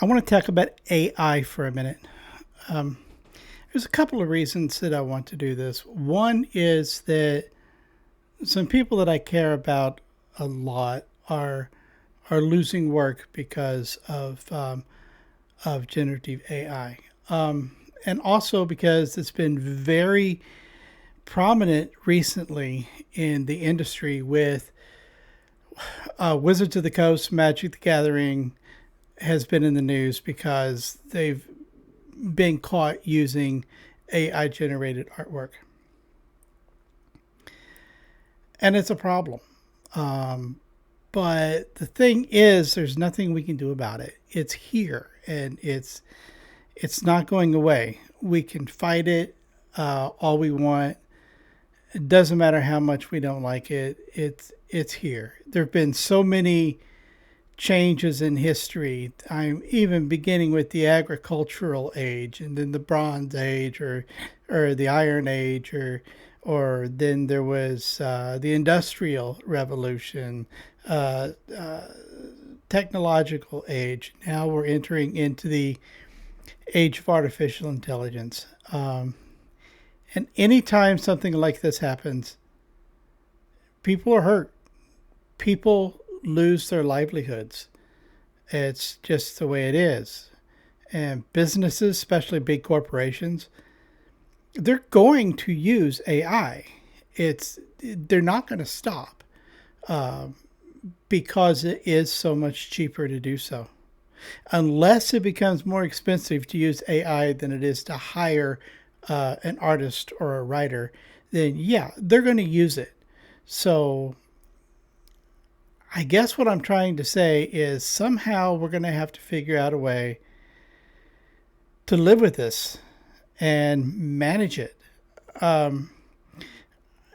I want to talk about AI for a minute. Um, there's a couple of reasons that I want to do this. One is that some people that I care about a lot are losing work because of generative AI, and also because it's been very prominent recently in the industry with Wizards of the Coast, Magic the Gathering has been in the news because they've been caught using AI generated artwork. And it's a problem. Um, but the thing is, there's nothing we can do about it. It's here and it's not going away. We can fight it all we want. It doesn't matter how much we don't like it. It's here. There have been so many changes in history. I'm even beginning with the agricultural age, and then the Bronze Age, or the Iron Age, or then there was the Industrial Revolution, uh, uh, technological age. Now we're entering into the age of artificial intelligence. And anytime something like this happens, people are hurt. People lose their livelihoods. It's just the way it is. And businesses, especially big corporations, they're going to use AI. They're not going to stop uh, because it is so much cheaper to do so. Unless it becomes more expensive to use AI than it is to hire an artist or a writer, then yeah, they're going to use it. So I guess what I'm trying to say is somehow we're going to have to figure out a way to live with this and manage it. Um,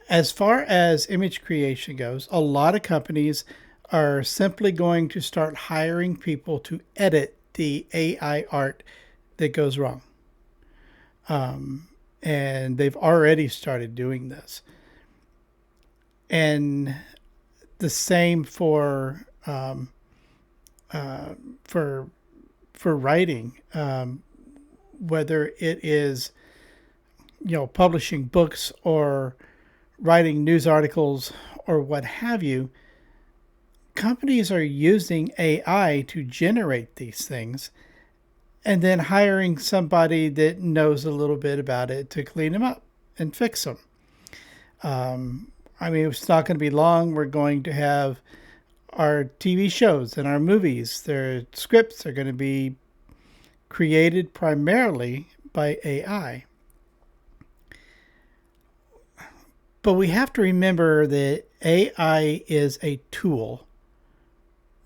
as far as image creation goes, a lot of companies are simply going to start hiring people to edit the AI art that goes wrong. And they've already started doing this. And the same uh, for for writing, whether it is publishing books or writing news articles or what have you. Companies are using AI to generate these things and then hiring somebody that knows a little bit about it to clean them up and fix them. I mean, it's not going to be long. We're going to have our TV shows and our movies. Their scripts are going to be created primarily by AI. But we have to remember that AI is a tool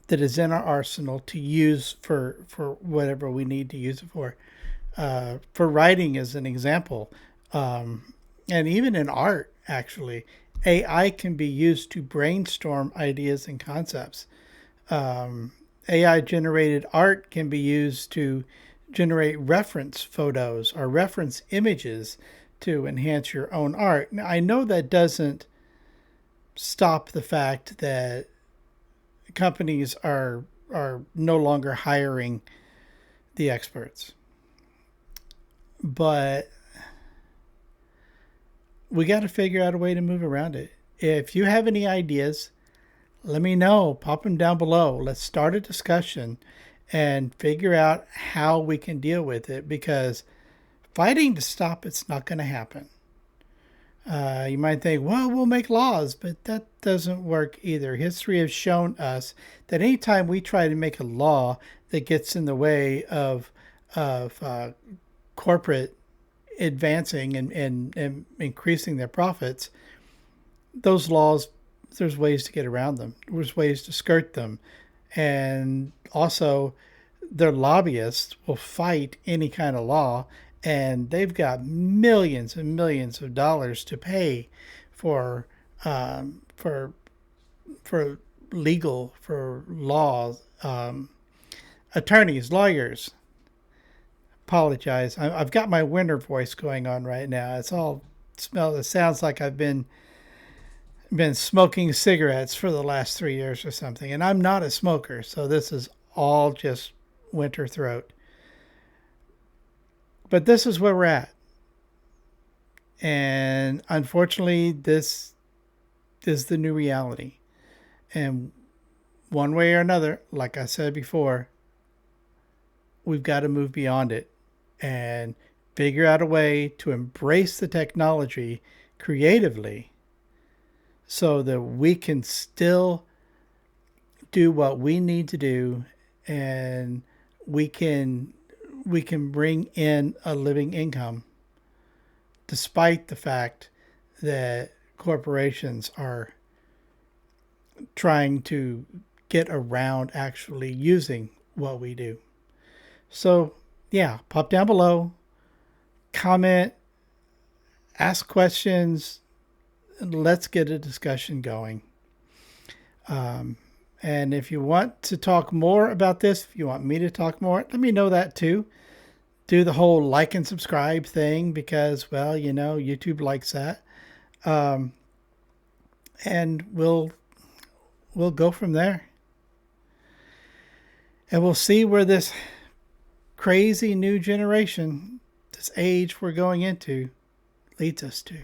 that is in our arsenal to use for whatever we need to use it for. For writing, as an example, and even in art, actually, AI can be used to brainstorm ideas and concepts. AI generated art can be used to generate reference photos or reference images to enhance your own art. Now, I know that doesn't stop the fact that companies are no longer hiring the experts, but we got to figure out a way to move around it. If you have any ideas, let me know. Pop them down below. Let's start a discussion and figure out how we can deal with it, because fighting to stop it's not going to happen. You might think, well, we'll make laws, but that doesn't work either. History has shown us that anytime we try to make a law that gets in the way of corporate advancing and increasing their profits, those laws, there's ways to get around them. There's ways to skirt them. And also, their lobbyists will fight any kind of law, and they've got millions and millions of dollars to pay for um, for for for law attorneys, lawyers. Apologize. I've got my winter voice going on right now. It's all smell. It sounds like I've been smoking cigarettes for the last 3 years or something, and I'm not a smoker, so this is all just winter throat. But this is where we're at. And unfortunately, this is the new reality. And one way or another, like I said before, we've got to move beyond it and figure out a way to embrace the technology creatively so that we can still do what we need to do, and we can bring in a living income despite the fact that corporations are trying to get around actually using what we do. So, yeah, pop down below, comment, ask questions, and let's get a discussion going. And if you want to talk more about this, if you want me to talk more, let me know that too. Do the whole like and subscribe thing because, well, YouTube likes that. And we'll go from there. And we'll see where this crazy new generation, this age we're going into, leads us to.